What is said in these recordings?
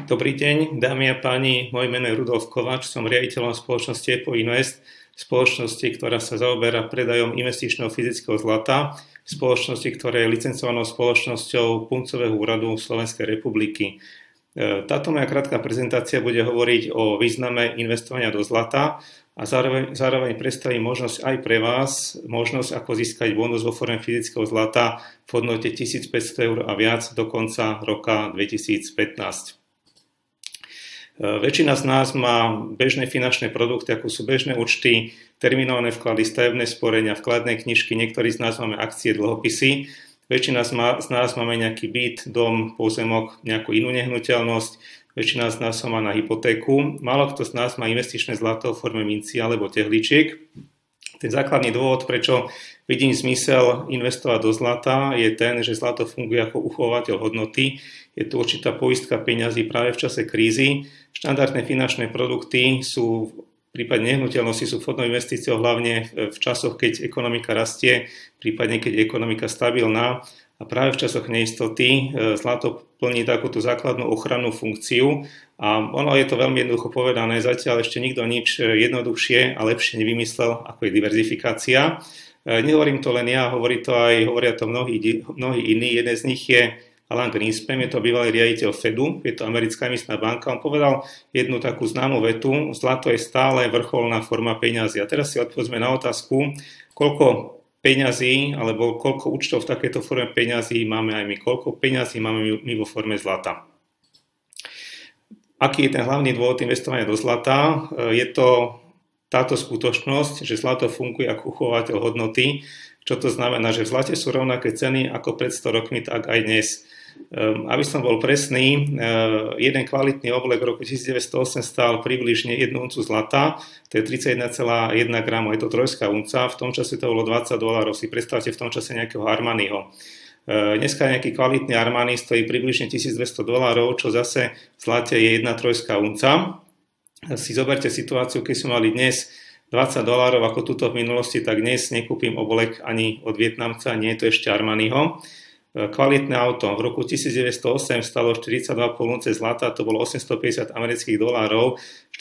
Dobrý deň, dámy a páni, moje meno je Rudolf Kováč, som riaditeľom spoločnosti EPO Invest, spoločnosti, ktorá sa zaoberá predajom investičného fyzického zlata, spoločnosti, ktorá je licencovanou spoločnosťou Puncového úradu Slovenskej republiky. Táto moja krátka prezentácia bude hovoriť o význame investovania do zlata a zároveň predstavím možnosť aj pre vás, možnosť ako získať bonus vo forme fyzického zlata v hodnote 1500 eur a viac do konca roka 2015. Väčšina z nás má bežné finančné produkty, ako sú bežné účty, terminované vklady, stavebné sporenia, vkladné knižky, niektorí z nás máme akcie, dlhopisy. Väčšina z nás máme nejaký byt, dom, pozemok, nejakú inú nehnuteľnosť. Väčšina z nás má na hypotéku. Málo kto z nás má investičné zlato v forme minci alebo tehličiek. Ten základný dôvod, prečo vidím zmysel investovať do zlata, je ten, že zlato funguje ako uchovateľ hodnoty. Je tu určitá poistka peňazí práve v čase krízy. Štandardné finančné produkty sú v prípade nehnuteľnosti sú vhodnou investíciou hlavne v časoch, keď ekonomika rastie, prípadne keď je ekonomika stabilná. A práve v časoch neistoty zlato plní takúto základnú ochrannú funkciu a ono je to veľmi jednoducho povedané, zatiaľ ešte nikto nič jednoduchšie a lepšie nevymyslel, ako je diverzifikácia. Nehovorím to len ja, hovoria to mnohí iní. Jeden z nich je Alan Greenspan, je to bývalý riaditeľ Fedu, je to americká emisná banka. On povedal jednu takú známu vetu: zlato je stále vrcholná forma peňazí. A teraz si odpovedzme na otázku, koľko peňazí alebo koľko účtov v takéto forme peňazí máme aj my, koľko peňazí máme my vo forme zlata. Aký je ten hlavný dôvod investovania do zlata? Je to táto skutočnosť, že zlato funguje ako uchovateľ hodnoty. Čo to znamená? Že v zlate sú rovnaké ceny ako pred 100 rokmi, tak aj dnes. Aby som bol presný, jeden kvalitný oblek v roku 1908 stál približne 1 uncu zlata, to je 31,1 gramu, je to trojská unca, v tom čase to bolo $20, si predstavte v tom čase nejakého Armaniho. Dneska nejaký kvalitný Armani stojí približne $1200, čo zase v zlate je 1 trojská unca. Si zoberte situáciu, keď sme mali dnes $20 ako túto v minulosti, tak dnes nekúpim oblek ani od Vietnamca, nie je to ešte Armaniho. Kvalitné auto v roku 1908 stalo 42,5 unce zlata, to bolo $850 amerických. 42,5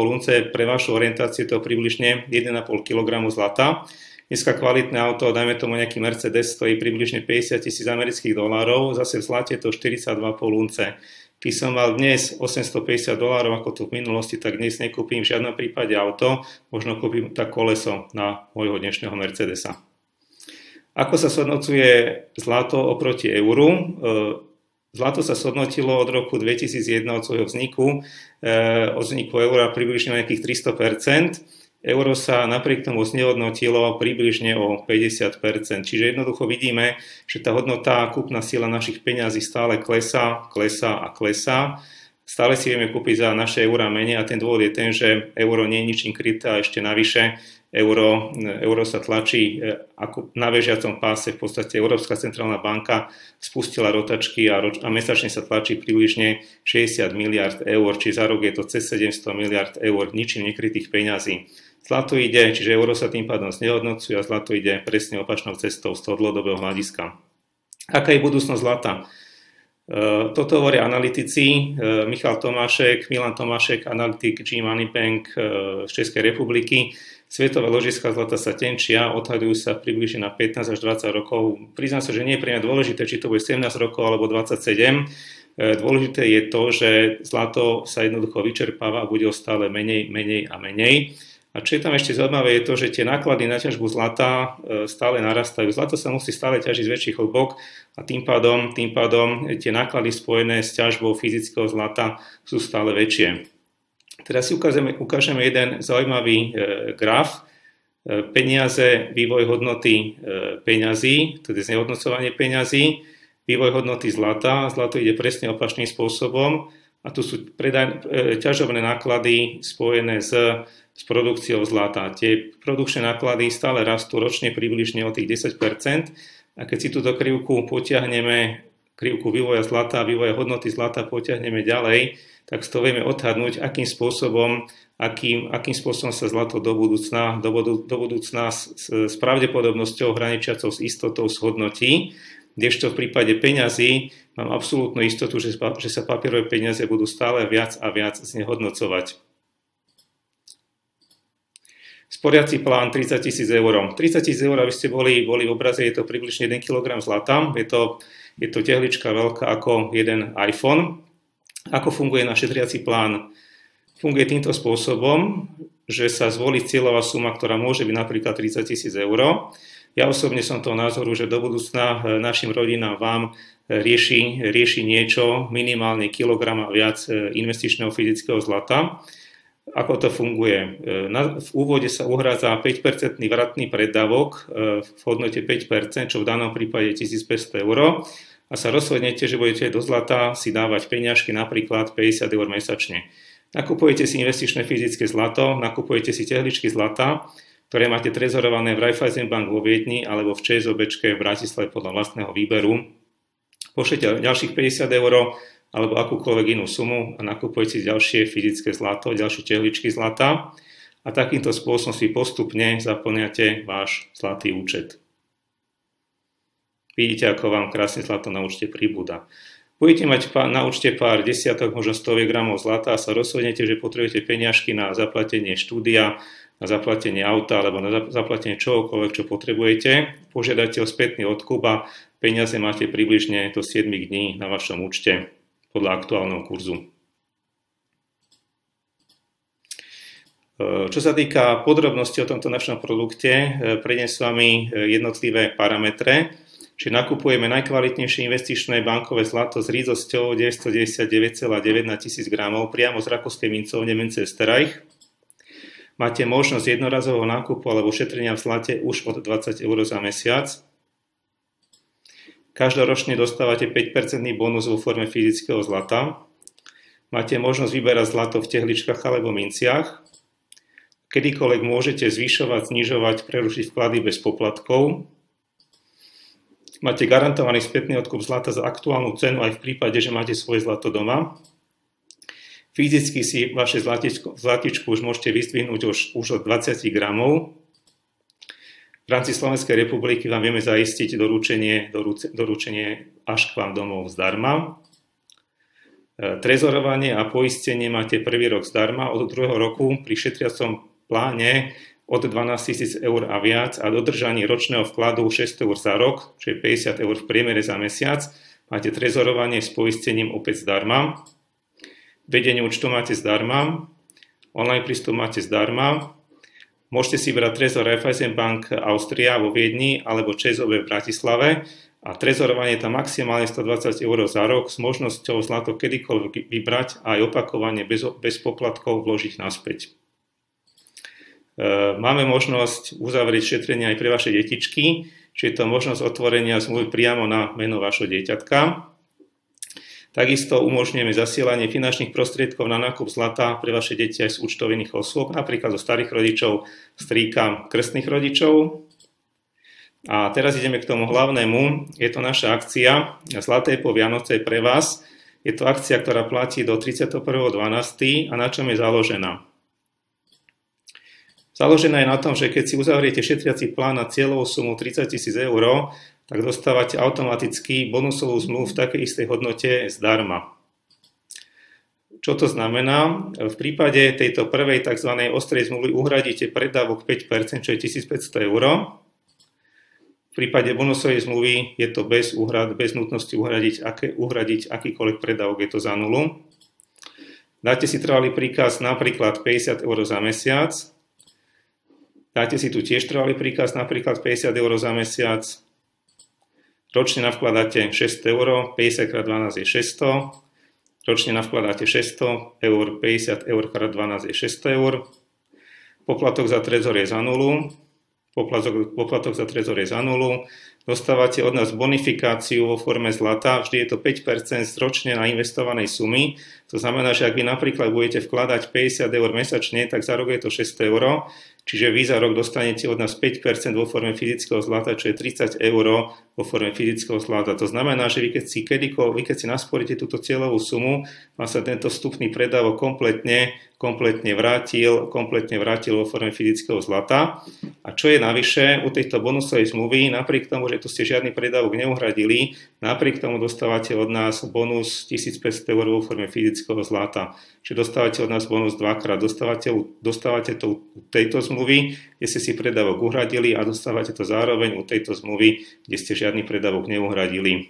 unce pre vašu orientáciu to približne 1,5 kg zlata. Dneska kvalitné auto, dajme tomu nejaký Mercedes, stojí približne $50,000 amerických, zase v zlate to 42,5 unce. Keď som mal dnes $850 ako tu v minulosti, tak dnes nekúpim v žiadnom prípade auto, možno kúpim tak koleso na môjho dnešného Mercedesa. Ako sa zhodnocuje zlato oproti euru? Zlato sa zhodnotilo od roku 2001, od svojho vzniku, od vzniku eura približne nejakých 300%. Euro sa napriek tomu znehodnotilo približne o 50%. Čiže jednoducho vidíme, že tá hodnota, kúpna sila našich peňazí stále klesá. Stále si vieme kúpiť za naše eurá menej a ten dôvod je ten, že euro nie je ničím kryté a ešte navyše euro sa tlačí ako na bežiacom páse. V podstate Európska centrálna banka spustila rotačky a mesačne sa tlačí približne 60 miliard eur, či za rok je to cez 700 miliard eur ničím nekrytých peňazí. Zlato ide, čiže euro sa tým pádom znehodnocuje a zlato ide presne opačnou cestou z toho dlhodobého hľadiska. Aká je budúcnosť zlata? Toto hovoria analytici, Milan Tomášek, analytik G-Money Bank z Českej republiky. Svetové ložiská zlata sa tenčia, odhadujú sa približne na 15 až 20 rokov. Priznám sa, že nie je pre mňa dôležité, či to bude 17 rokov alebo 27. Dôležité je to, že zlato sa jednoducho vyčerpáva a bude o stále menej a menej. A čo je tam ešte zaujímavé, je to, že tie náklady na ťažbu zlata stále narastajú. Zlato sa musí stále ťažiť z väčších hĺbok a tým pádom tie náklady spojené s ťažbou fyzického zlata sú stále väčšie. Teraz si ukážeme jeden zaujímavý graf. Peniaze, vývoj hodnoty peňazí, teda znehodnocovanie peňazí, vývoj hodnoty zlata. Zlato ide presne opačným spôsobom a tu sú ťažobné náklady spojené s produkciou zlata. Tie produkčné náklady stále rastú ročne približne o tých 10%. A keď si túto krivku potiahneme, krivku vývoja zlata, vývoja hodnoty zlata potiahneme ďalej, tak z toho vieme odhadnúť, akým spôsobom sa zlato do budúcna s pravdepodobnosťou hraničiacou s istotou zhodnotí. kdežto v prípade peňazí mám absolútnu istotu, že sa papierové peniaze budú stále viac a viac znehodnocovať. Sporiaci plán 30 000 eur. 30 000 eur, aby ste boli v obraze, je to približne 1 kg zlata. Je to tehlička veľká ako jeden iPhone. Ako funguje náš šetriaci plán? Funguje týmto spôsobom, že sa zvolí cieľová suma, ktorá môže byť napríklad 30 000 eur. Ja osobne som toho názoru, že do budúcna našim rodinám vám rieši niečo, minimálne kilogram a viac investičného fyzického zlata. Ako to funguje? V úvode sa uhrádza 5% vratný preddavok v hodnote 5%, čo v danom prípade je 1500 eur. A sa rozhodnete, že budete do zlata si dávať peňažky, napríklad 50 eur mesačne. Nakupujete si investičné fyzické zlato, nakupujete si tehličky zlata, ktoré máte trezorované v Raiffeisenbank vo Viedni alebo v ČSOBčke v Bratislave podľa vlastného výberu. Pošlete ďalších 50 eur alebo akúkoľvek inú sumu a nakupujete si ďalšie fyzické zlato, ďalšie tehličky zlata a takýmto spôsobom si postupne zaplňate váš zlatý účet. Vidíte, ako vám krásne zlato na účte pribúda. Budete mať na účte pár desiatok, možno 100 gramov zlata a sa rozhodnete, že potrebujete peniažky na zaplatenie štúdia, na zaplatenie auta alebo na zaplatenie čohokoľvek, čo potrebujete. Požiadate o spätný odkup a peniaze máte približne do 7 dní na vašom účte podľa aktuálneho kurzu. Čo sa týka podrobností o tomto našom produkte, prejdem s vami jednotlivé parametre. Čiže nakupujeme najkvalitnejšie investičné bankové zlato s rýzosťou 999,9 na 1000 gramov priamo z rakúskej mincovne Münzösterreich. Máte možnosť jednorazového nákupu alebo šetrenia v zlate už od 20 eur za mesiac. Každoročne dostávate 5% bonus vo forme fyzického zlata. Máte možnosť vyberať zlato v tehličkách alebo minciach. Kedykoľvek môžete zvyšovať, znižovať, prerušiť vklady bez poplatkov. Máte garantovaný spätný odkup zlata za aktuálnu cenu aj v prípade, že máte svoje zlato doma. Fyzicky si vaše zlatičku už môžete vyzdvihnúť už od 20 gramov. V rámci Slovenskej republiky vám vieme zaistiť doručenie až k vám domov zdarma. Trezorovanie a poistenie máte prvý rok zdarma, od druhého roku pri šetriacom pláne od 12 000 eur a viac a dodržanie ročného vkladu 600 eur za rok, čo je 50 eur v priemere za mesiac. Máte trezorovanie s poistením opäť zdarma. Vedenie účtu máte zdarma. Online prístup máte zdarma. Môžete si brať trezor Raiffeisenbank Austria vo Viedni alebo ČSOB v Bratislave a trezorovanie je tam maximálne 120 eur za rok s možnosťou zlato kedykoľvek vybrať a aj opakovane bez poplatkov vložiť naspäť. Máme možnosť uzavrieť šetrenie aj pre vaše detičky, čiže je to možnosť otvorenia zmluvy priamo na meno vašho dieťatka. Takisto umožňujeme zasielanie finančných prostriedkov na nákup zlata pre vaše deti aj z účtovinných osôb, napríklad zo starých rodičov, strýka, krstných rodičov. A teraz ideme k tomu hlavnému. Je to naša akcia Zlaté po Vianoce pre vás. Je to akcia, ktorá platí do 31.12. a na čom je založená? Založená je na tom, že keď si uzavriete šetriaci plán na cieľovú sumu 30 000 eur, tak dostávate automaticky bonusovú zmluvu v takej istej hodnote zdarma. Čo to znamená? V prípade tejto prvej tzv. Ostrej zmluvy uhradíte preddavok 5%, čo je 1500 eur. V prípade bonusovej zmluvy je to bez nutnosti uhradiť akýkoľvek preddavok, je to za nulu. Dáte si trvalý príkaz napríklad 50 eur za mesiac. Dáte si tu tiež trvalý príkaz, napríklad 50 eur za mesiac. Ročne navkladáte 600 eur, 50 x 12 je 600. Ročne navkladáte 600 eur, 50 eur x 12 je 600 eur. Poplatok za trezor je za nulu. Poplatok za trezor je za nulu. Dostávate od nás bonifikáciu vo forme zlata, vždy je to 5% z ročne nainvestovanej sumy. To znamená, že ak vy napríklad budete vkladať 50 eur mesačne, tak za rok je to 600 eur, čiže vy za rok dostanete od nás 5% vo forme fyzického zlata, čo je 30 eur vo forme fyzického zlata. To znamená, že vy keď si nasporíte túto cieľovú sumu, vám sa tento vstupný predávok kompletne vrátil vo forme fyzického zlata. A čo je navyše u tejto bonusovej zmluvy, napriek tomu, že tu ste žiadny predávok neuhradili, napriek tomu dostávate od nás bonus 1500 eur vo forme fyzického zlata. Čiže dostávate od nás bonus dvakrát. Dostávate to u tejto zmluvy, kde ste si predávok uhradili, a dostávate to zároveň u tejto zmluvy, kde ste žiadny predávok neuhradili.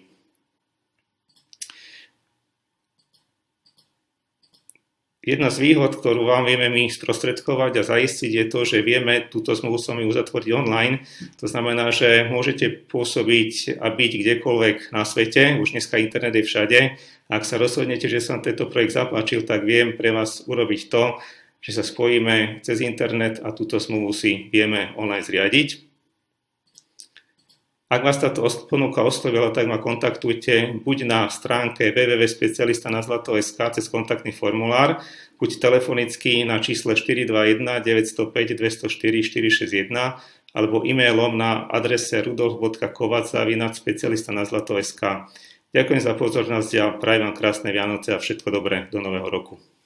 Jedna z výhod, ktorú vám vieme my sprostredkovať a zaistiť, je to, že vieme túto zmluvu s vami uzatvoriť online. To znamená, že môžete pôsobiť a byť kdekoľvek na svete, už dneska internet je všade. Ak sa rozhodnete, že sa vám tento projekt zapáčil, tak viem pre vás urobiť to, že sa spojíme cez internet a túto zmluvu si vieme online zriadiť. Ak vás táto ponuka oslovila, tak ma kontaktujte buď na stránke www.specialistanazlato.sk cez kontaktný formulár, buď telefonicky na čísle 421 905 204 461 alebo e-mailom na adrese rudolf.kovac@specialistanazlato.sk. Ďakujem za pozornosť a prajem vám krásne Vianoce a všetko dobré do nového roku.